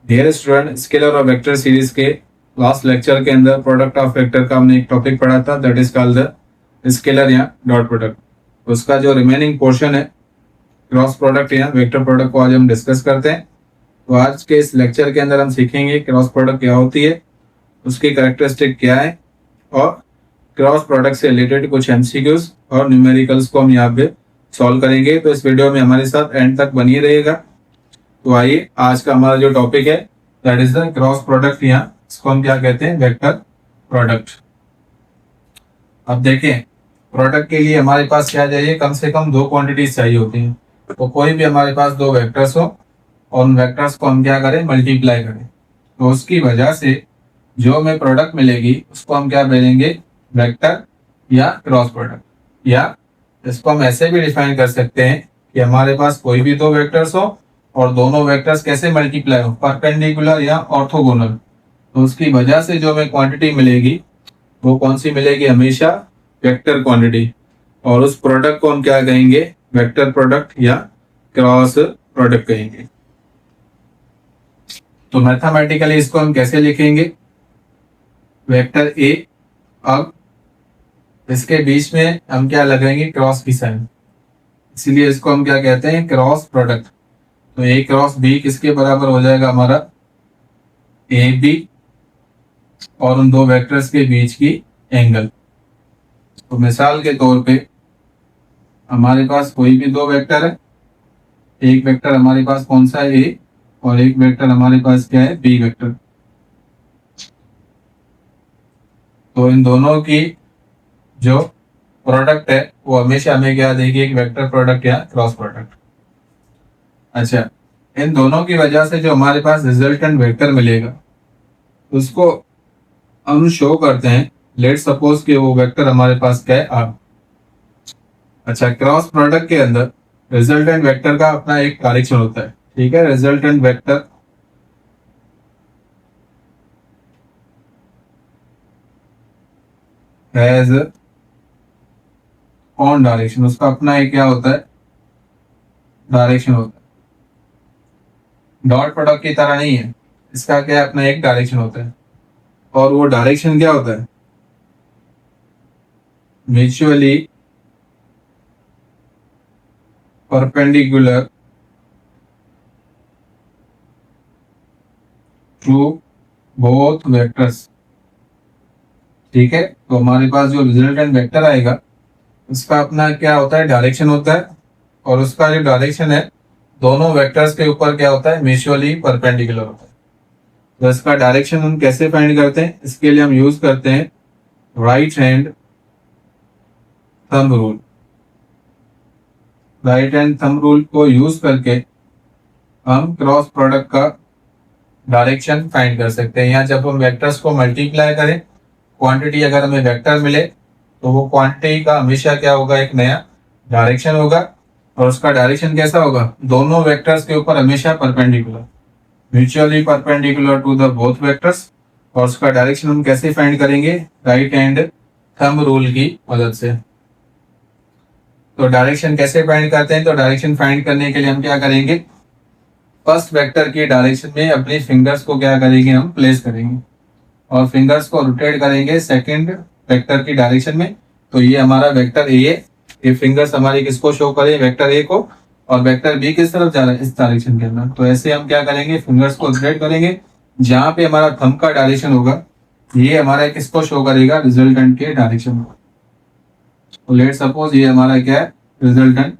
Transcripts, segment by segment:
Dear student, scalar और vector series के last lecture के अंदर प्रोडक्ट ऑफ वेक्टर का हमने एक टॉपिक पढ़ा था, that is called the scalar या डॉट प्रोडक्ट। उसका जो रिमेनिंग पोर्शन है क्रॉस प्रोडक्ट या वेक्टर प्रोडक्ट को आज हम डिस्कस करते हैं। तो आज के इस लेक्चर के अंदर हम सीखेंगे क्रॉस प्रोडक्ट क्या होती है, उसकी कैरेक्टरिस्टिक क्या है और क्रॉस प्रोडक्ट से रिलेटेड कुछ एमसीक्यूज और न्यूमेरिकल्स को हम यहाँ पे सॉल्व करेंगे। तो इस वीडियो में हमारे साथ एंड तक बनी रहेगा। तो आइए, आज का हमारा जो टॉपिक है that is the cross product या इसको हम क्या कहते हैं, वेक्टर प्रोडक्ट। अब देखें, प्रोडक्ट के लिए हमारे पास क्या चाहिए, कम से कम दो क्वांटिटीज चाहिए होती हैं। तो कोई भी हमारे पास दो वेक्टर्स हो और उन वेक्टर्स को हम क्या करें, मल्टीप्लाई करें। तो उसकी वजह से जो हमें प्रोडक्ट मिलेगी उसको हम क्या बोलेंगे, वेक्टर या क्रॉस प्रोडक्ट। या इसको हम ऐसे भी डिफाइन कर सकते हैं कि हमारे पास कोई भी दो वेक्टर्स हो और दोनों वेक्टर्स कैसे मल्टीप्लाई हो, परपेंडिकुलर या ऑर्थोगोनल। तो उसकी वजह से जो हमें क्वांटिटी मिलेगी वो कौन सी मिलेगी, हमेशा वेक्टर क्वांटिटी। और उस प्रोडक्ट को हम क्या कहेंगे, वेक्टर प्रोडक्ट या क्रॉस प्रोडक्ट कहेंगे। तो मैथमेटिकली इसको हम कैसे लिखेंगे, वेक्टर ए, अब इसके बीच में हम क्या लगाएंगे, क्रॉस की साइन, इसीलिए इसको हम क्या कहते हैं, क्रॉस प्रोडक्ट। तो ए क्रॉस बी किसके बराबर हो जाएगा, हमारा ए बी, और उन दो वेक्टर्स के बीच की एंगल। तो मिसाल के तौर पे हमारे पास कोई भी दो वेक्टर है, एक वेक्टर हमारे पास कौन सा है, ए, और एक वेक्टर हमारे पास क्या है, बी वेक्टर। तो इन दोनों की जो प्रोडक्ट है वो हमेशा हमें क्या देगी, एक वेक्टर प्रोडक्ट या क्रॉस प्रोडक्ट। अच्छा, इन दोनों की वजह से जो हमारे पास रिजल्टेंट वेक्टर मिलेगा उसको हम शो करते हैं। लेट सपोज कि वो वेक्टर हमारे पास क्या है, आर। अच्छा, क्रॉस प्रोडक्ट के अंदर रिजल्टेंट वेक्टर का अपना एक डायरेक्शन होता है, ठीक है। Resultant vector has on direction, उसका अपना एक क्या होता है, डायरेक्शन होता है। डॉट प्रोडक्ट की तरह नहीं है, इसका क्या है, अपना एक डायरेक्शन होता है। और वो डायरेक्शन क्या होता है, mutually perpendicular to both vectors, ठीक है। तो हमारे पास जो रिजल्टेंट वेक्टर आएगा उसका अपना क्या होता है, डायरेक्शन होता है। और उसका जो डायरेक्शन है दोनों वेक्टर्स के ऊपर क्या होता है, म्यूचुअली परपेंडिकुलर होता है। तो इसका डायरेक्शन हम कैसे फाइंड करते हैं, इसके लिए हम यूज करते हैं right hand thumb rule. Right hand thumb rule को यूज करके हम क्रॉस प्रोडक्ट का डायरेक्शन फाइंड कर सकते हैं। यहाँ जब हम वेक्टर्स को मल्टीप्लाई करें, क्वांटिटी अगर हमें वेक्टर मिले तो वो क्वांटिटी का हमेशा क्या होगा, एक नया डायरेक्शन होगा। और उसका डायरेक्शन कैसा होगा, दोनों वेक्टर्स के ऊपर हमेशा perpendicular, mutually perpendicular to the both vectors. और उसका डायरेक्शन हम कैसे फाइंड करेंगे, राइट हैंड थंब रूल की मदद से। तो डायरेक्शन कैसे फाइंड करते हैं, तो डायरेक्शन फाइंड करने के लिए हम क्या करेंगे, फर्स्ट वेक्टर की डायरेक्शन में अपनी फिंगर्स को क्या करेंगे, हम प्लेस करेंगे और फिंगर्स को रोटेट करेंगे सेकंड वेक्टर की डायरेक्शन में। तो ये हमारा वेक्टर ए है, ये फिंगर्स हमारी किसको शो करें, वेक्टर ए को। और वेक्टर बी किस तरफ जा रहा है, इस डायरेक्शन के अंदर। तो ऐसे हम क्या करेंगे, फिंगर्स को रोटेट करेंगे, जहां पे हमारा थंब का डायरेक्शन होगा ये हमारा किसको शो करेगा, रिजल्टेंट के डायरेक्शन को। तो लेट सपोज ये हमारा क्या है, रिजल्टेंट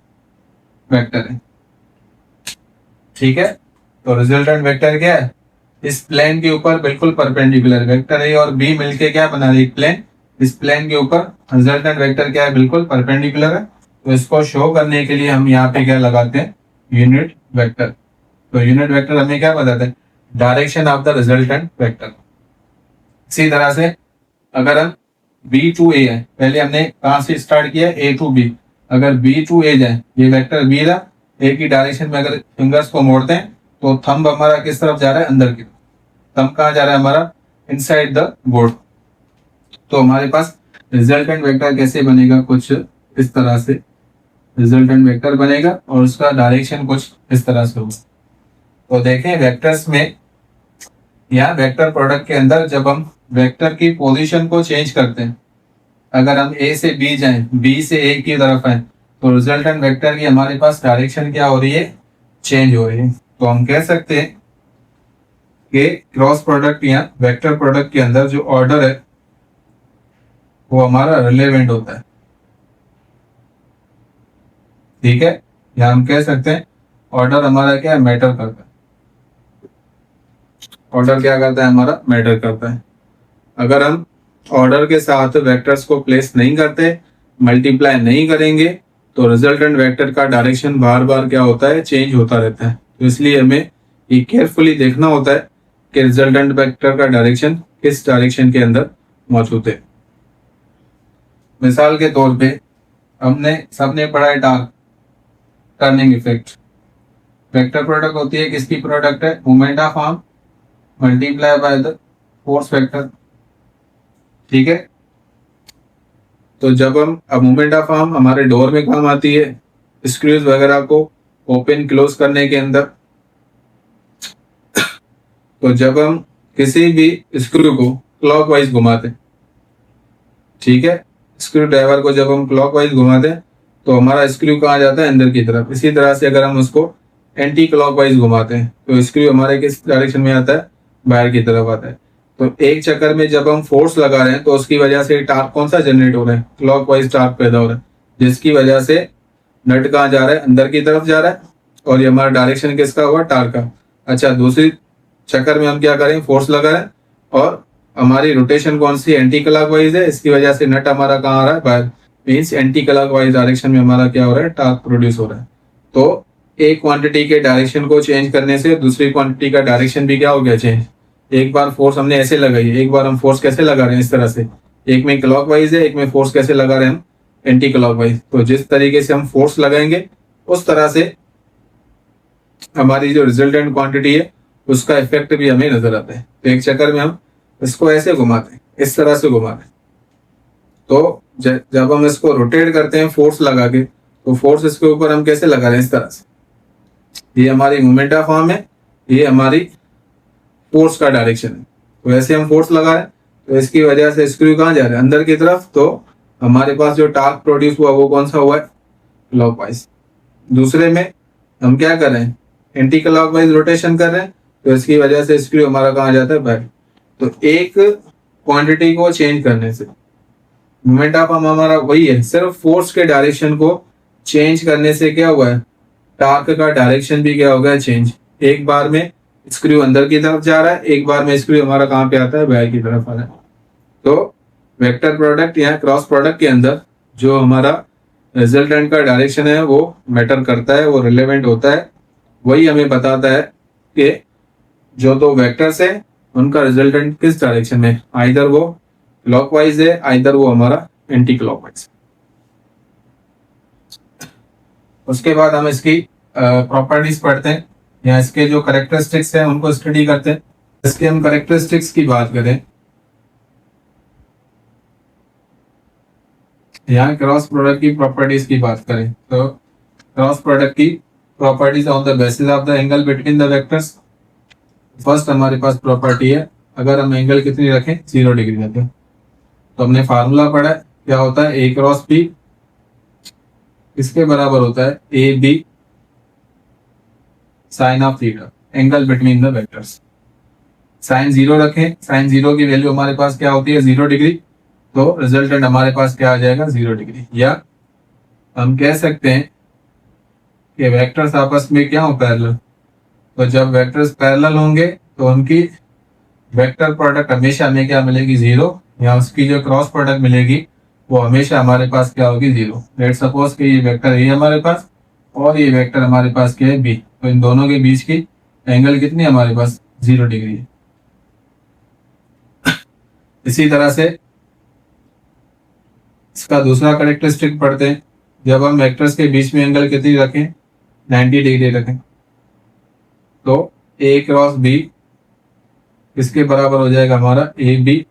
वेक्टर है, ठीक है। तो रिजल्टेंट वेक्टर क्या है, इस प्लेन के ऊपर बिल्कुल परपेंडिकुलर, वेक्टर ए और बी मिलके क्या बना रहे, एक प्लेन। इस प्लेन के ऊपर रिजल्टेंट वेक्टर क्या है, बिल्कुल परपेंडिकुलर है। तो इसको शो करने के लिए हम यहाँ पे क्या लगाते हैं, यूनिट वेक्टर। तो यूनिट वेक्टर हमें क्या बताता है, direction of the resultant vector. इसी तरह से अगर हम बी टू ए है, पहले हमने कहां से स्टार्ट किया, ए टू बी। अगर बी टू ए जाए, ये वेक्टर बी रहा, ए की डायरेक्शन में अगर फिंगर्स को मोड़ते हैं तो थंब हमारा किस तरफ जा रहा है, अंदर की तरफ। थंब कहाँ जा रहा है हमारा, इनसाइड द बोर्ड। तो हमारे पास रिजल्टेंट वेक्टर कैसे बनेगा, कुछ इस तरह से रिजल्टेंट वेक्टर बनेगा और उसका डायरेक्शन कुछ इस तरह से होगा। तो देखें, वेक्टर्स में यहाँ वेक्टर प्रोडक्ट के अंदर जब हम वेक्टर की पोजीशन को चेंज करते हैं, अगर हम ए से बी जाएं, बी से ए की तरफ आए, तो रिजल्टेंट वेक्टर की हमारे पास डायरेक्शन क्या हो रही है, चेंज हो रही है। तो हम कह सकते हैं कि क्रॉस प्रोडक्ट या वेक्टर प्रोडक्ट के अंदर जो ऑर्डर है वो हमारा रिलेवेंट होता है। ठीक है, या हम कह सकते हैं ऑर्डर हमारा क्या मैटर करता है। ऑर्डर क्या करता है, हमारा मैटर करता है। अगर हम ऑर्डर के साथ वेक्टर्स को प्लेस नहीं करते, मल्टीप्लाई नहीं करेंगे, तो रिजल्टेंट वेक्टर का डायरेक्शन बार बार क्या होता है, चेंज होता रहता है। तो इसलिए हमें ये केयरफुली देखना होता है कि रिजल्टेंट वेक्टर का डायरेक्शन किस डायरेक्शन के अंदर मौजूद है। मिसाल के तौर पे हमने सबने पढ़ा है torque, turning effect. Vector product होती है, किसकी प्रोडक्ट है, moment of arm multiply by the force vector. ठीक है, तो जब हम अब मोमेंट ऑफ आर्म हमारे डोर में काम आती है, स्क्रूज वगैरह को ओपन क्लोज करने के अंदर। तो जब हम किसी भी स्क्रू को क्लॉकवाइज घुमाते, ठीक है, स्क्रू ड्राइवर को जब हम क्लॉकवाइज घुमाते हैं तो हमारा स्क्रू कहाँ जाता है, अंदर की तरफ। इसी तरह से अगर हम उसको एंटी क्लॉकवाइज घुमाते हैं तो स्क्रू हमारे किस डायरेक्शन में आता है, बाहर की तरफ आता है। तो एक चक्कर में जब हम फोर्स लगा रहे हैं तो उसकी वजह से टार्क कौन सा जनरेट हो रहा है, क्लॉकवाइज टार्क पैदा हो रहा है, जिसकी वजह से नट कहाँ जा रहा है, अंदर की तरफ जा रहा है, और ये हमारा डायरेक्शन किसका हुआ, टार्क का। अच्छा, दूसरी चक्कर में हम क्या करें, फोर्स लगा रहे हैं और हमारी रोटेशन कौन सी, एंटी क्लॉकवाइज है, इसकी वजह से नट हमारा कहाँ आ रहा है, बाहर। मीन्स एंटी क्लॉकवाइज डायरेक्शन में हमारा क्या हो रहा है, टार्क प्रोड्यूस हो रहा है। तो एक क्वांटिटी के डायरेक्शन को चेंज करने से दूसरी क्वांटिटी का डायरेक्शन भी क्या हो गया, चेंज। एक बार फोर्स हमने ऐसे लगाई है, एक बार हम फोर्स कैसे लगा रहे हैं, इस तरह से। एक में क्लॉकवाइज है, एक में फोर्स कैसे लगा रहे हैं हम, एंटी क्लॉकवाइज। तो जिस तरीके से हम फोर्स लगाएंगे उस तरह से हमारी जो रिजल्टेंट क्वांटिटी है उसका इफेक्ट भी हमें नजर आता है। तो एक चक्कर में हम इसको ऐसे घुमाते हैं, इस तरह से घुमाते हैं। तो जब हम इसको रोटेट करते हैं फोर्स लगा के, तो फोर्स इसके ऊपर हम कैसे लगा रहे हैं, इस तरह से। ये हमारी मोमेंट ऑफ आर्म है, ये हमारी फोर्स का डायरेक्शन है। तो ऐसे हम फोर्स लगा रहे हैं तो इसकी वजह से स्क्रू कहाँ जा रहे हैं, अंदर की तरफ। तो हमारे पास जो टार्क प्रोड्यूस हुआ वो कौन सा हुआ है, क्लॉकवाइज। दूसरे में हम क्या कर रहे हैं, एंटी क्लॉकवाइज रोटेशन कर रहे हैं, तो इसकी वजह से स्क्रू हमारा कहाँ जाता है, बाहर। तो एक क्वांटिटी को चेंज करने से मोमेंट ऑफ आर्म हमारा वही है, सिर्फ फोर्स के डायरेक्शन को चेंज करने से क्या हुआ है, टार्क का डायरेक्शन भी क्या हो गया, चेंज। एक बार में स्क्रू अंदर की तरफ जा रहा है, एक बार में स्क्रू हमारा कहाँ पे आता है, बाहर की तरफ आ रहा है। तो वेक्टर प्रोडक्ट या क्रॉस प्रोडक्ट के अंदर जो हमारा रिजल्टेंट का डायरेक्शन है वो मैटर करता है, वो रिलेवेंट होता है। वही हमें बताता है कि जो दो वेक्टर्स है उनका रिजल्टेंट किस डायरेक्शन में, आइदर वो क्लॉकवाइज है, आइदर वो हमारा एंटी क्लॉकवाइज। उसके बाद हम इसकी प्रॉपर्टीज पढ़ते हैं, या इसके जो करेक्टरिस्टिक्स हैं उनको स्टडी करते हैं। इसके हम करेक्टरिस्टिक्स की बात करें, यहाँ क्रॉस प्रोडक्ट की प्रॉपर्टीज की बात करें तो क्रॉस प्रोडक्ट की properties on the basis of the angle between the vectors. First हमारे पास प्रॉपर्टी है, अगर हम एंगल कितनी रखें, 0 डिग्री रखें, तो हमने फार्मूला पढ़ा है, क्या होता है, ए क्रॉस बी इसके बराबर होता है A B sine of theta, angle between the vectors. Sine 0 रखें, साइन 0 की वैल्यू हमारे पास क्या होती है, 0 डिग्री, तो रिजल्टेंट हमारे पास क्या आ जाएगा, 0 डिग्री। या हम कह सकते हैं कि वेक्टर्स आपस में क्या हो, पैरेलल। तो जब वेक्टर्स पैरेलल होंगे तो उनकी वेक्टर प्रोडक्ट हमेशा हमें क्या मिलेगी, 0, या उसकी जो क्रॉस प्रोडक्ट मिलेगी वो हमेशा हमारे पास क्या होगी, 0। लेट सपोज कि ये वेक्टर ए हमारे पास और ये वेक्टर हमारे पास क्या है, बी, तो इन दोनों के बीच की एंगल कितनी है हमारे पास, 0 डिग्री है। इसी तरह से इसका दूसरा करेक्टरिस्टिक पढ़ते हैं, जब हम वेक्टर्स के बीच में एंगल कितनी रखें, 90 डिग्री रखें, तो ए क्रॉस बी इसके बराबर हो जाएगा हमारा ए बी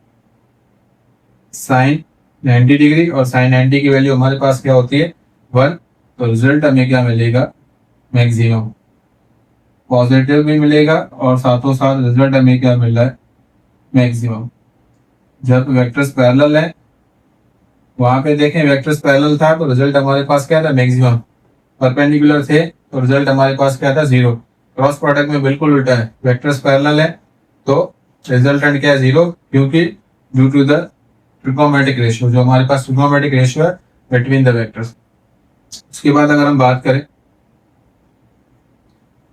साइन 90 डिग्री, और साइन 90 की वैल्यू हमारे पास क्या होती है, 1। तो रिजल्ट हमें क्या मिलेगा, मैक्सिमम। पॉजिटिव भी मिलेगा और साथों साथ रिजल्ट हमें क्या मिल रहा है, मैक्सिमम। जब वेक्टर्स पैरेलल है, वहां पे देखें वेक्टर्स पैरेलल था तो रिजल्ट हमारे पास क्या था, मैक्सिमम। परपेंडिकुलर थे तो रिजल्ट हमारे पास क्या था, जीरो। क्रॉस प्रोडक्ट में बिल्कुल उल्टा है, वेक्टर्स पैरेलल है तो रिजल्टेंट क्या है, जीरो, क्योंकि due to the trigonometric ratio, जो हमारे पास ट्रिग्नोमेट्रिक रेशियो है बिटवीन द वेक्टर्स। उसके बाद अगर हम बात करें,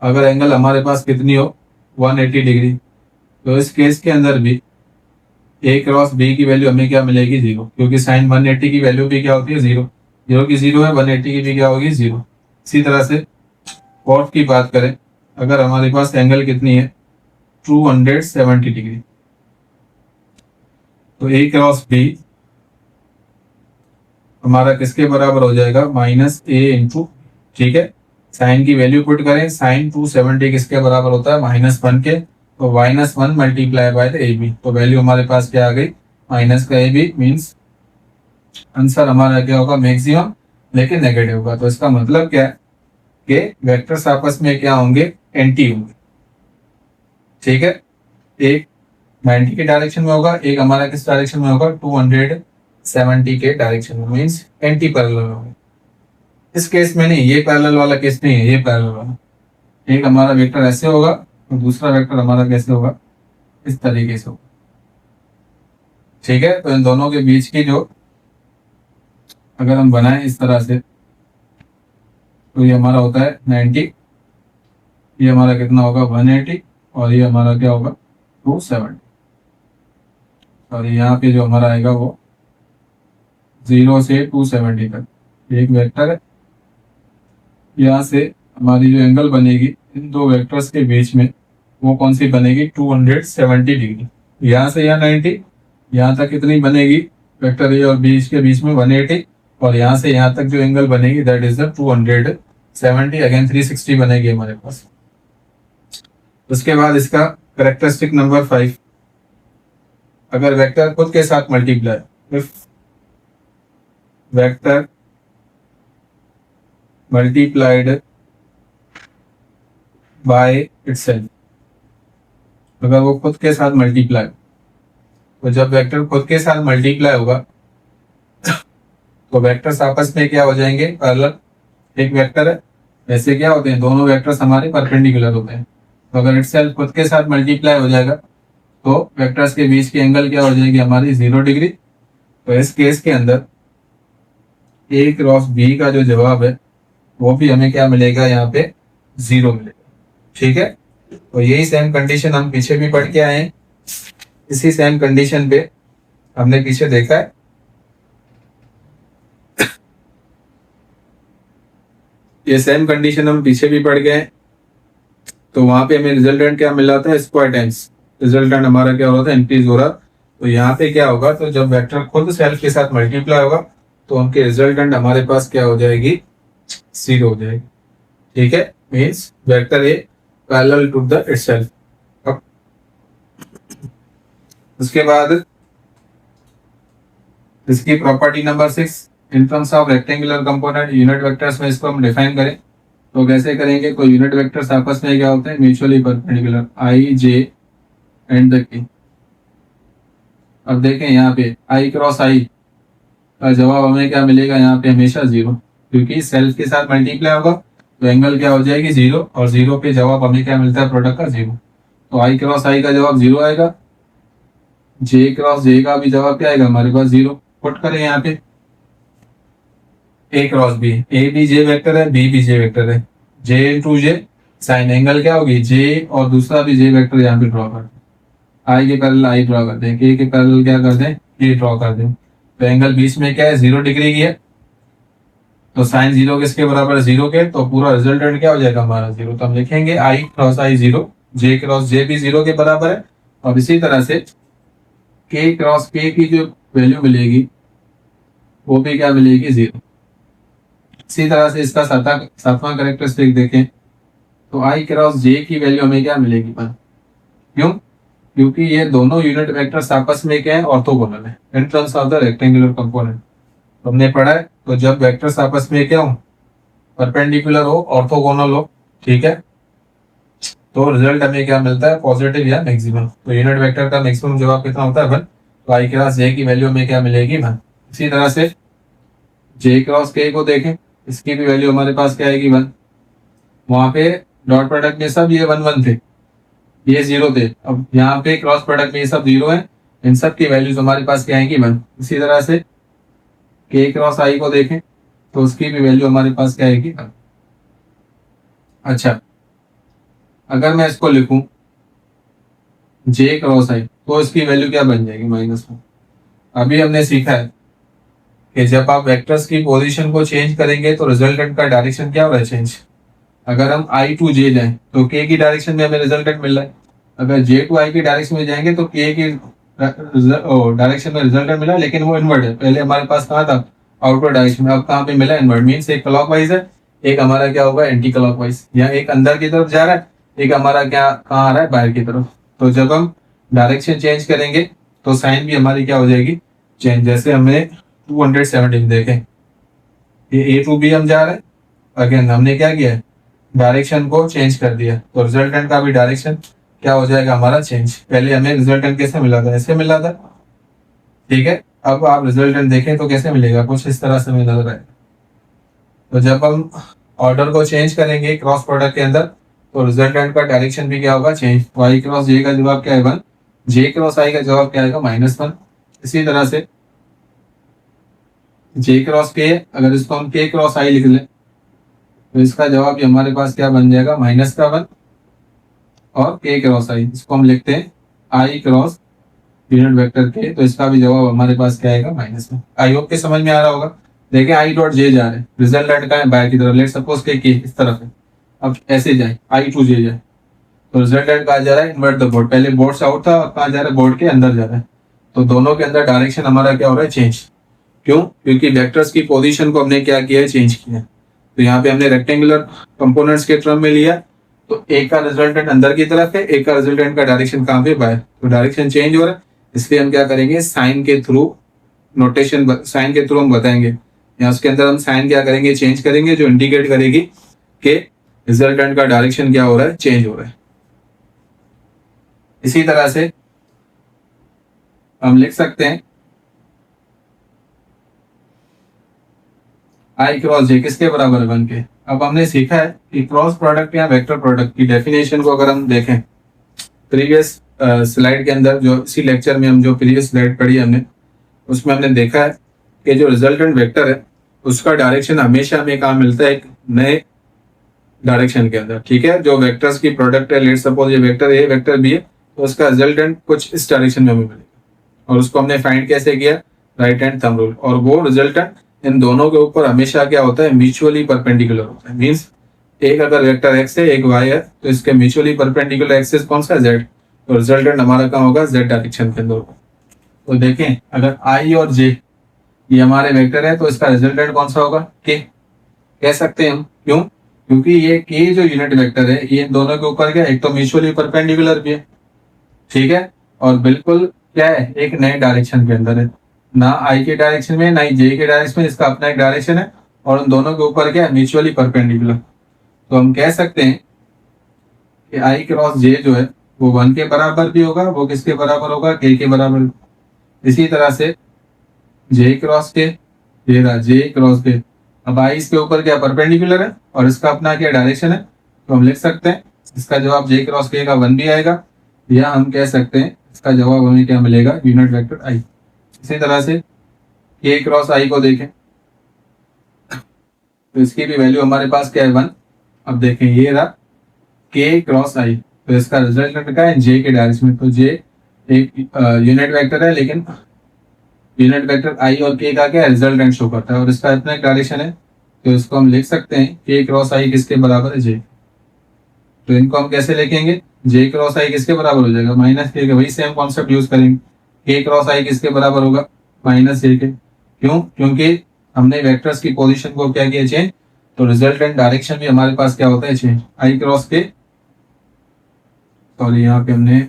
अगर एंगल हमारे पास कितनी हो, 180 डिग्री, तो इस केस के अंदर भी ए क्रॉस बी की वैल्यू हमें क्या मिलेगी, जीरो, क्योंकि साइन 180 की वैल्यू भी क्या होती है, जीरो। जीरो की जीरो है, 180 की भी क्या होगी, जीरो। इसी तरह से फोर्थ की बात करें, अगर हमारे पास एंगल कितनी है, 270 डिग्री, तो ए क्रॉस बी हमारा किसके बराबर हो जाएगा, माइनस ए इंटू, ठीक है। साइन की वैल्यू पुट करें, साइन 270 किसके बराबर होता है, -1 के, तो -1 multiply by the A B, तो वैल्यू हमारे पास क्या आ गई, माइनस का ए बी, मीन्स आंसर हमारा क्या होगा, मैक्सिमम, लेकिन नेगेटिव होगा। तो इसका मतलब क्या है कि वेक्टर्स आपस में क्या होंगे, एंटी होंगे, ठीक है। एक 90 के डायरेक्शन में होगा, एक हमारा किस डायरेक्शन में होगा, 270 के डायरेक्शन में, मीन्स एंटी पैरेलल होगा। इस केस में नहीं, ये पैरेलल वाला केस नहीं है, ये पैरेलल वाला। एक हमारा वेक्टर ऐसे होगा और दूसरा वेक्टर हमारा कैसे होगा, इस तरीके से होगा, ठीक है। तो इन दोनों के बीच की जो अगर हम बनाएं इस तरह से, तो ये हमारा होता है 90, ये हमारा कितना होगा, 180, और ये हमारा क्या होगा, 270। और यहाँ पे जो हमारा आएगा वो 0 से 270 तक एक वेक्टर है। यहाँ से हमारी जो एंगल बनेगी इन दो वेक्टर्स के बीच में, वो कौन सी बनेगी, 270 डिग्री। यहाँ से यहाँ 90, यहाँ तक कितनी बनेगी, वेक्टर ए और बी के बीच में 180, और यहाँ से यहाँ तक जो एंगल बनेगी दैट इज द 270, अगेन 360 बनेगी हमारे पास। उसके बाद इसका कैरेक्टरिस्टिक नंबर 5, अगर वेक्टर खुद के साथ multiply, if vector multiplied by itself, अगर वो खुद के साथ मल्टीप्लाई, तो जब वेक्टर खुद के साथ मल्टीप्लाई होगा तो वेक्टर्स आपस में क्या हो जाएंगे, पैरेलल। एक वेक्टर है, ऐसे क्या होते हैं, दोनों वेक्टर्स हमारे परपेंडिकुलर होते हैं। तो अगर इटसेल्फ खुद के साथ मल्टीप्लाई हो जाएगा तो वेक्टर्स के बीच की एंगल क्या हो जाएगी हमारी, 0 डिग्री। तो इस केस के अंदर ए क्रॉस बी का जो जवाब है वो भी हमें क्या मिलेगा, यहाँ पे 0 मिलेगा, ठीक है। तो यही सेम कंडीशन हम पीछे भी पढ़ के आए हैं। इसी सेम कंडीशन पे हमने पीछे देखा है, ये सेम कंडीशन हम पीछे भी पढ़ गए हैं। तो वहां पे हमें रिजल्टेंट क्या मिल रहा था, स्क्वायर टाइम्स रिजल्टेंट हमारा क्या हो रहा था, इंक्रीज हो रहा। तो यहाँ पे क्या होगा, तो जब वेक्टर खुद सेल्फ के साथ मल्टीप्लाई होगा तो उनके रिजल्टेंट हमारे पास क्या हो जाएगी, 0 हो जाएगी, ठीक है। Means vector A parallel to the itself. अब उसके बाद इसकी property number 6, in terms of rectangular component unit vectors में इसको हम डिफाइन करें तो कैसे करेंगे, तो यूनिट वेक्टर्स आपस में क्या होते हैं, mutually perpendicular, I J and the के। अब देखें यहाँ पे आई क्रॉस आई का जवाब हमें क्या मिलेगा, यहाँ पे हमेशा 0, क्योंकि सेल्फ के साथ मल्टीप्लाई होगा तो एंगल क्या हो जाएगी, 0, और 0 पे जवाब हमें क्या मिलता है, प्रोडक्ट का 0। तो आई क्रॉस आई का जवाब 0 आएगा, जे क्रॉस जे का भी जवाब क्या आएगा हमारे पास, 0। पुट करें यहाँ पे ए क्रॉस बी, ए भी जे वेक्टर है, बी भी जे वेक्टर है, जे इंटू जे, साइन एंगल क्या होगी, जे, और दूसरा भी जे वेक्टर यहाँ पे ड्रॉ कर, आई के पैरेलल आई ड्रॉ कर दें, के पैरेलल क्या कर दें, के ड्रॉ कर दें। तो एंगल बीच में क्या है, 0 डिग्री की है, तो साइन 0 किसके बराबर है, 0 के, तो पूरा रिजल्टेंट क्या हो जाएगा हमारा, 0। तो हम लिखेंगे आई क्रॉस आई 0, जे क्रॉस जे भी 0 के बराबर है, और इसी तरह से के क्रॉस के की जो वैल्यू मिलेगी वो भी क्या मिलेगी, 0। इसी तरह से इसका सातवां कैरेक्टरिस्टिक देखें तो आई क्रॉस जे की वैल्यू हमें क्या मिलेगी, 1। क्यों, क्योंकि ये दोनों यूनिट वेक्टर्स आपस में क्या है, ऑर्थोगोनल है इन terms of the rectangular component. हमने पढ़ा है, तो जब वेक्टर्स आपस में क्या हो, परपेंडिकुलर हो, ऑर्थोगोनल हो, ठीक है, तो रिजल्ट हमें क्या मिलता है, पॉजिटिव या मैक्सिमम। तो यूनिट वेक्टर का मैक्सिमम जवाब कितना होता है 1, तो आई क्रॉस जे की वैल्यू हमें क्या मिलेगी 1। इसी तरह से जे क्रॉस के को देखें, इसकी भी वैल्यू हमारे पास क्या आएगी 1। वहां पे डॉट प्रोडक्ट में सब ये 1 1 थे, ये 0 थे। अब यहाँ पे क्रॉस प्रोडक्ट में ये सब 0 है, इन सब की वैल्यूज हमारे पास क्या आएगी 1। इसी तरह से के क्रॉस आई को देखें तो उसकी भी वैल्यू हमारे पास क्या आएगी 1। अच्छा, अगर मैं इसको लिखूं जे क्रॉस आई तो इसकी वैल्यू क्या बन जाएगी -1। अभी हमने सीखा है कि जब आप वेक्टर्स की पोजीशन को चेंज करेंगे तो रिजल्टेंट का डायरेक्शन क्या हो रहा है चेंज। अगर हम आई टू जे जाए तो के की डायरेक्शन में हमें रिजल्टेंट मिल रहा है, अगर जे टू आई की डायरेक्शन में जाएंगे तो के की डायरेक्शन में रिजल्टेंट मिला, लेकिन वो इनवर्ट है। पहले हमारे पास कहाँ था आउटवर्ड डायरेक्शन में, अब कहाँ पे मिला इनवर्ट। मीन्स एक क्लॉकवाइज है, एक हमारा क्या होगा एंटी क्लॉकवाइज, या एक अंदर की तरफ जा रहा है, एक हमारा क्या कहाँ आ रहा है बाहर की तरफ। तो जब हम डायरेक्शन चेंज करेंगे तो साइन भी हमारी क्या हो जाएगी चेंज। जैसे हमने 270 देखें, ये ए टू बी हम जा रहे हैं, अगेन हमने क्या किया डायरेक्शन को चेंज कर दिया, तो रिजल्टेंट का भी डायरेक्शन क्या हो जाएगा हमारा चेंज। पहले हमें रिजल्टेंट कैसे मिला था, ऐसे मिला था, ठीक है। अब आप रिजल्टेंट देखें तो कैसे मिलेगा, कुछ इस तरह से मिल रहा है। तो जब हम ऑर्डर को चेंज करेंगे क्रॉस प्रोडक्ट के अंदर तो रिजल्टेंट का डायरेक्शन भी क्या होगा चेंज। वाई क्रॉस जे का जवाब क्या है 1, जे क्रॉस आई का जवाब क्या आएगा -1। इसी तरह से जे क्रॉस के, अगर इसको हम के क्रॉस आई लिख लें तो इसका जवाब भी हमारे पास क्या बन जाएगा -1। और के क्रॉस आई इसको हम लिखते हैं आई क्रॉस यूनिट वेक्टर के, तो इसका भी जवाब हमारे पास क्या आएगा -1। आई होप के समझ में आ रहा होगा। देखिए आई डॉट जे जा रहे हैं, रिजल्टेंट का है बाहर की तरफ, लेट सपोज के इस तरफ है, अब ऐसे जाए आई टू जे जाए तो रिजल्टेंट कहा जा रहा है इन्वर्ट द बोर्ड। पहले बोर्ड से आउट था, अब कहा जा रहा है बोर्ड के अंदर जा रहा है। तो दोनों के अंदर डायरेक्शन हमारा क्या हो रहा है चेंज। क्यों, क्योंकि वेक्टर्स की पोजीशन को हमने क्या किया है चेंज किया है। तो यहाँ पे हमने रेक्टेंगुलर कंपोनेंट्स के टर्म में लिया, तो एक का रिजल्टेंट अंदर की तरफ है, एक का रिजल्टेंट का डायरेक्शन कहाँ पे बाहर, तो डायरेक्शन चेंज हो रहा है। इसलिए हम क्या करेंगे साइन के थ्रू नोटेशन, साइन के थ्रू हम बताएंगे, या उसके अंदर हम साइन क्या करेंगे चेंज करेंगे, जो इंडिकेट करेगी कि रिजल्टेंट का डायरेक्शन क्या हो रहा है चेंज हो रहा है। इसी तरह से हम लिख सकते हैं आई क्रॉस जे किसके बराबर है 1 के। अब हमने सीखा है कि क्रॉस प्रोडक्ट या वेक्टर प्रोडक्ट की डेफिनेशन को अगर हम देखें प्रीवियस स्लाइड के अंदर, जो इसी लेक्चर में हम जो प्रीवियस स्लाइड पढ़ी हमने, उसमें हमने देखा है कि जो रिजल्टेंट वेक्टर है उसका डायरेक्शन हमेशा हमें कहाँ मिलता है, एक नए डायरेक्शन के अंदर, ठीक है। जो वेक्टर्स की प्रोडक्ट है, लेट सपोज ये वेक्टर ए वेक्टर बी है, तो उसका रिजल्टेंट कुछ इस डायरेक्शन में हमें मिलेगा, और उसको हमने फाइंड कैसे किया, राइट हैंड थंब रूल। और वो रिजल्टेंट इन दोनों के ऊपर हमेशा क्या होता है म्यूचुअली परपेंडिकुलर होता है। मींस एक अगर वेक्टर एक्स है एक वाई है तो इसके म्यूचुअली परपेंडिकुलर एक्सिस कौन सा जेड, तो रिजल्टेंट हमारा कहाँ होगा जेड डायरेक्शन के अंदर। तो देखें अगर आई और जे ये हमारे वेक्टर है तो इसका रिजल्टेंट कौन सा होगा के, कह सकते हैं हम। क्यों, क्योंकि ये के जो यूनिट वेक्टर है ये दोनों के ऊपर क्या, एक तो म्यूचुअली परपेंडिकुलर भी है, ठीक है, और बिल्कुल क्या है एक नए डायरेक्शन के अंदर है, ना आई के डायरेक्शन में ना ही जे के डायरेक्शन में, इसका अपना एक डायरेक्शन है, और उन दोनों के ऊपर क्या है म्यूचुअली परपेंडिकुलर। तो हम कह सकते हैं कि आई क्रॉस जे जो है वो 1 के बराबर भी होगा, वो किसके बराबर होगा के बराबर। इसी तरह से जे क्रॉस के, ये रहा जे क्रॉस के, अब आई इसके ऊपर क्या परपेंडिकुलर है और इसका अपना क्या डायरेक्शन है, तो हम लिख सकते हैं इसका जवाब जे क्रॉस के का 1 भी आएगा, या हम कह सकते हैं इसका जवाब हमें क्या मिलेगा यूनिट वेक्टर आई। इसी तरह से के क्रॉस आई को देखें तो इसकी भी वैल्यू हमारे पास क्या है 1। अब देखें ये रहा के क्रॉस आई, तो इसका रिजल्टेंट क्या है जे के डायरेक्शन में, तो जे एक यूनिट वेक्टर है, लेकिन यूनिट वेक्टर आई और के का क्या रिजल्टेंट शो करता है, और इसका इतना एक डायरेक्शन है, तो इसको हम लिख सकते हैं के क्रॉस आई किसके बराबर है जे। तो इनको हम कैसे लिखेंगे, जे क्रॉस आई किसके बराबर हो जाएगा -के, वही सेम कॉन्सेप्ट यूज करेंगे। के क्रॉस आई किसके बराबर होगा -a के। क्यों, क्योंकि हमने वेक्टर्स की पोजीशन को क्या किया चेंज, तो रिजल्टेंट डायरेक्शन भी हमारे पास क्या होता है चेंज। आई क्रॉस के, सॉरी यहाँ पे हमने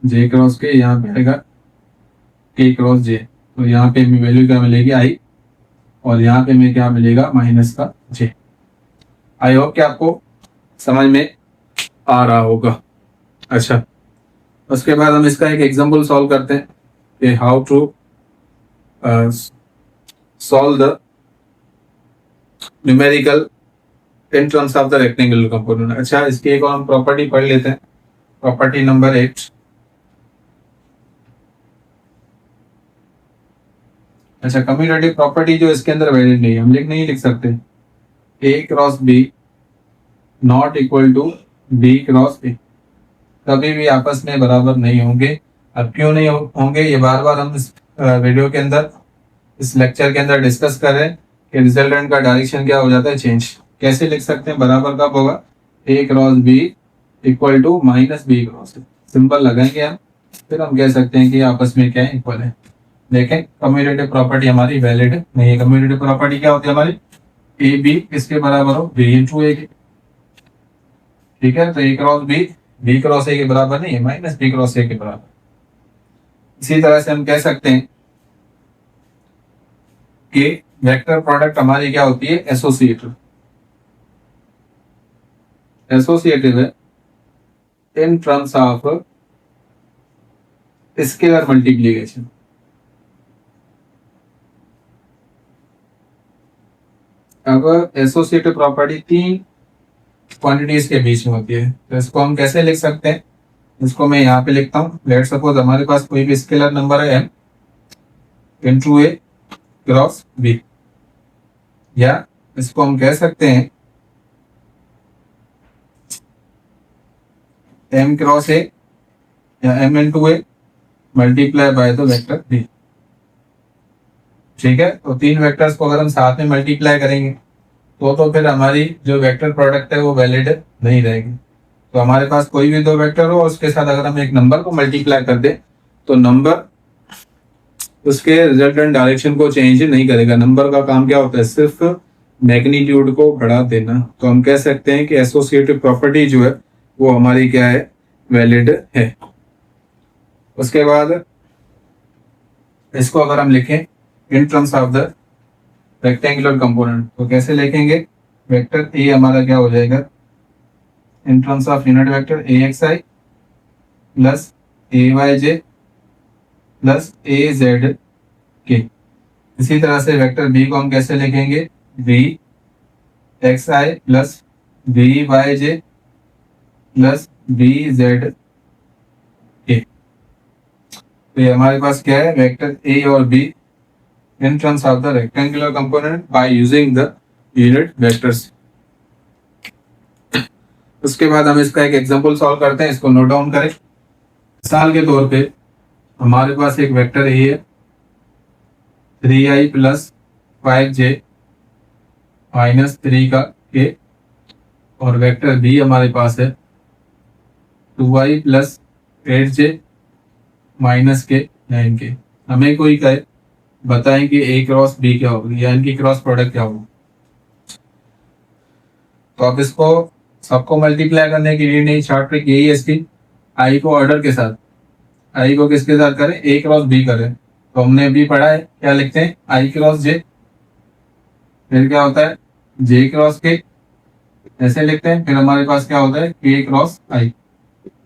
जे क्रॉस के, यहाँ पे आएगा के क्रॉस जे, तो यहाँ पे हमें वैल्यू क्या मिलेगी आई, और यहाँ पे हमें क्या मिलेगा -का जे। आई होप कि आपको समझ में आ रहा होगा। अच्छा, उसके बाद हम इसका एक एग्जांपल सॉल्व करते हैं कि how to solve the numerical in terms of the rectangular component. अच्छा, इसकी एक और हम प्रॉपर्टी पढ़ लेते हैं, प्रॉपर्टी नंबर 8। अच्छा, कम्यूटेटिव प्रॉपर्टी जो इसके अंदर वैलिड नहीं है, हम नहीं लिख सकते A cross B not equal to B cross A, कभी भी आपस में बराबर नहीं होंगे। अब क्यों नहीं होंगे, ये बार बार हम इस वीडियो के अंदर, इस लेक्चर के अंदर डिस्कस कर रहे हैं कि रिजल्टेंट का डायरेक्शन क्या हो जाता है, चेंज। कैसे लिख सकते हैं, बराबर कब होगा, A cross B equal to minus B cross A, simple लगाएंगे हम, फिर हम कह सकते हैं कि आपस में क्या है, इक्वल है। देखें, कम्यूटेटिव प्रॉपर्टी हमारी वैलिड नहीं है। कम्यूटेटिव प्रॉपर्टी क्या होती है हमारी, ए बी किसके बराबर हो, बी इंटू ए। ठीक है, तो ए क्रॉस बी क्रॉस ए के बराबर नहीं है, माइनस बी क्रॉस ए के बराबर। इसी तरह से हम कह सकते हैं कि वेक्टर प्रोडक्ट हमारी क्या होती है, एसोसिएटिव। एसोसिएटिव है इन टर्म्स ऑफ स्केलर मल्टीप्लिकेशन। अब एसोसिएटिव प्रॉपर्टी तीन क्वांटिटीज के बीच में होती है, तो इसको हम कैसे लिख सकते हैं, इसको मैं यहाँ पे लिखता हूँ। लेट सपोज हमारे पास कोई भी स्केलर नंबर है m इंटू ए क्रॉस बी, या इसको हम कह सकते हैं m क्रॉस ए या m into A multiply by the vector B. ठीक है, तो तीन वेक्टर्स को अगर हम साथ में मल्टीप्लाई करेंगे तो फिर हमारी जो वेक्टर प्रोडक्ट है वो वैलिड नहीं रहेगी। तो हमारे पास कोई भी दो वेक्टर हो और उसके साथ अगर हम एक नंबर को मल्टीप्लाई कर दें तो नंबर उसके रिजल्टेंट डायरेक्शन को चेंज नहीं करेगा। नंबर का काम क्या होता है, सिर्फ मैग्नीट्यूड को बढ़ा देना। तो हम कह सकते हैं कि एसोसिएटिव प्रॉपर्टी जो है वो हमारी क्या है, वैलिड है। उसके बाद इसको अगर हम लिखें in terms of the rectangular component तो कैसे लिखेंगे, वेक्टर ए हमारा क्या हो जाएगा, in terms of unit vector A X I plus A Y J plus A Z K. इसी तरह से वेक्टर बी को हम कैसे लिखेंगे, B x I plus B Y J plus B Z के। तो ये हमारे पास क्या है, वेक्टर ए और B in terms of the rectangular component by using the unit vectors। उसके बाद हम इसका एक एग्जांपल सॉल्व करते हैं, इसको नोट डाउन करें। मिसाल के तौर पे हमारे पास एक वेक्टर ए है 3i प्लस 5j माइनस 3 का के, और वेक्टर बी हमारे पास है 2i प्लस 8j माइनस के 9 के। हमें कोई कहे बताएं कि ए क्रॉस बी क्या होगी या इनकी क्रॉस प्रोडक्ट क्या होगी। तो अब इसको सबको मल्टीप्लाई करने की नीड नहीं, शॉर्ट ट्रिक यही है इसकी। आई को ऑर्डर के साथ, आई को किसके साथ करें, ए क्रॉस बी करें। तो हमने अभी पढ़ा है, क्या लिखते हैं, आई क्रॉस जे, फिर क्या होता है जे क्रॉस के, ऐसे लिखते हैं। फिर हमारे पास क्या होता है के क्रॉस आई।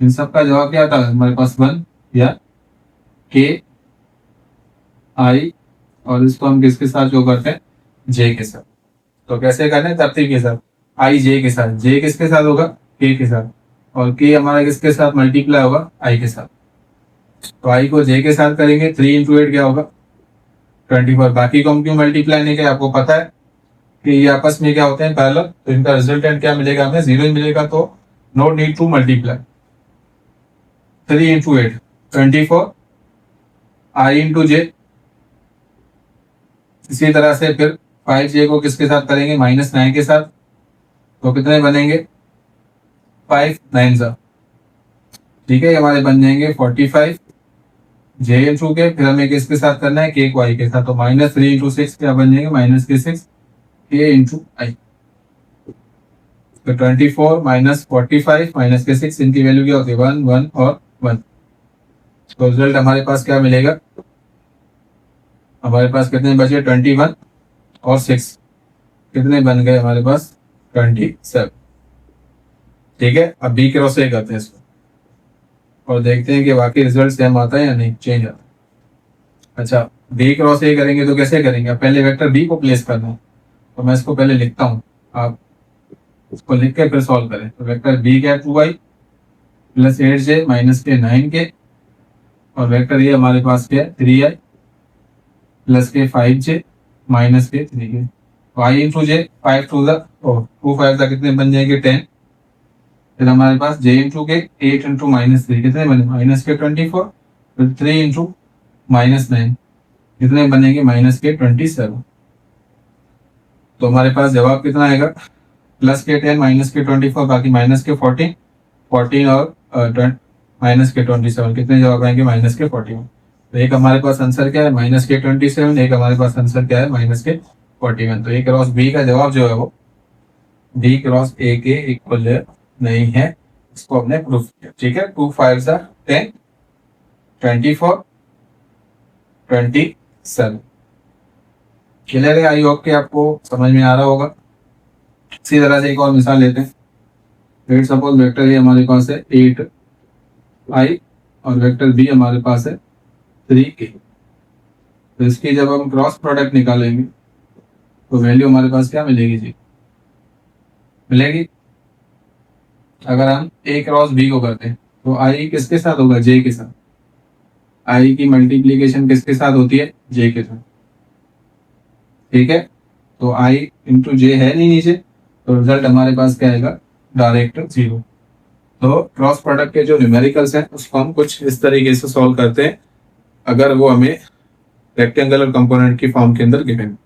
इन सब का जवाब क्या आता है हमारे पास 1 या के आई, और इसको हम किसके साथ शो करते हैं, जे के साथ। तो कैसे करना है, तरतीब के साथ, आई जे के साथ, जे किसके साथ होगा, के साथ, और के हमारा किसके साथ मल्टीप्लाई होगा, आई के साथ। तो आई को जे के साथ करेंगे, 3 इंटू 8 क्या होगा 24। बाकी को हम क्यों मल्टीप्लाई नहीं करें, आपको पता है कि ये आपस में क्या होते हैं पैरेलल, तो इनका रिजल्टेंट क्या मिलेगा हमें, 0 मिलेगा। तो no need to multiply. 3 into 8 24, I into J. इसी तरह से फिर 5j को किसके साथ करेंगे, माइनस 9 के साथ। तो कितने बनेंगे 5 9 सा, ठीक है, हमारे बन जाएंगे 45 जे इंटू के। फिर हमें किसके साथ करना है, के को आई के साथ। तो माइनस 3 इंटू 6 क्या बन जाएंगे, माइनस के 6 के इंटू आई। तो 24 माइनस 45 माइनस के 6, इनकी वैल्यू क्या होती है 1 1 और 1। तो रिजल्ट हमारे पास क्या मिलेगा, हमारे पास कितने बचे 21 और 6, कितने बन गए हमारे पास 27। ठीक है, अब बी क्रॉस ए करते हैं इसको और देखते हैं कि वाकई रिजल्ट सेम आता है या नहीं, चेंज आता है। अच्छा, बी क्रॉस ए करेंगे तो कैसे करेंगे, अब पहले वेक्टर बी को प्लेस करना है, तो मैं इसको पहले लिखता हूँ, आप इसको लिख के फिर सॉल्व करें। तो वेक्टर बी क्या है, 2i प्लस 8j माइनस के 9k, और वेक्टर ये हमारे पास क्या है, 3i प्लस के 5j माइनस के 3k। तो i into J, 5 to the 2 5 तक कितने बन जाएंगे, 10। फिर हमारे पास j इंटू के 8 इंटू माइनस 3 कितने बने, माइनस के 24। फिर 3 इंटू माइनस 9 कितने बनेंगे, माइनस के 27। तो हमारे पास जवाब कितना आएगा, प्लस के 10 माइनस के 24 बाकी माइनस के 14 और माइनस के 27, कितने जवाब आएंगे, माइनस के 41। तो एक हमारे पास आंसर क्या है, माइनस के 27, एक हमारे पास आंसर क्या है, माइनस के 41। तो ए क्रॉस बी का जवाब जो है वो डी क्रॉस ए के इक्वल नहीं है, इसको हमने प्रूफ किया। ठीक है, 2 5 10 24 27। क्लियर है, आई होप कि आपको समझ में आ रहा होगा। इसी तरह से एक और मिसाल लेते हैं। लेट सपोज वेक्टर ये हमारे पास है 8i और वेक्टर बी हमारे पास है 3k। तो इसकी जब हम क्रॉस प्रोडक्ट निकालेंगे तो वैल्यू हमारे पास क्या मिलेगी जी, मिलेगी, अगर हम a क्रॉस b को करते हैं तो i किसके साथ होगा, j के साथ। i की मल्टीप्लीकेशन किसके साथ होती है, j के साथ। ठीक है, तो i इंटू जे है नहीं नीचे, तो रिजल्ट हमारे पास क्या आएगा, डायरेक्ट 0। तो क्रॉस प्रोडक्ट के जो न्यूमेरिकल्स हैं उसको हम कुछ इस तरीके से सॉल्व करते हैं, अगर वो हमें रेक्टेंगुलर कंपोनेंट की फॉर्म के अंदर गिवन।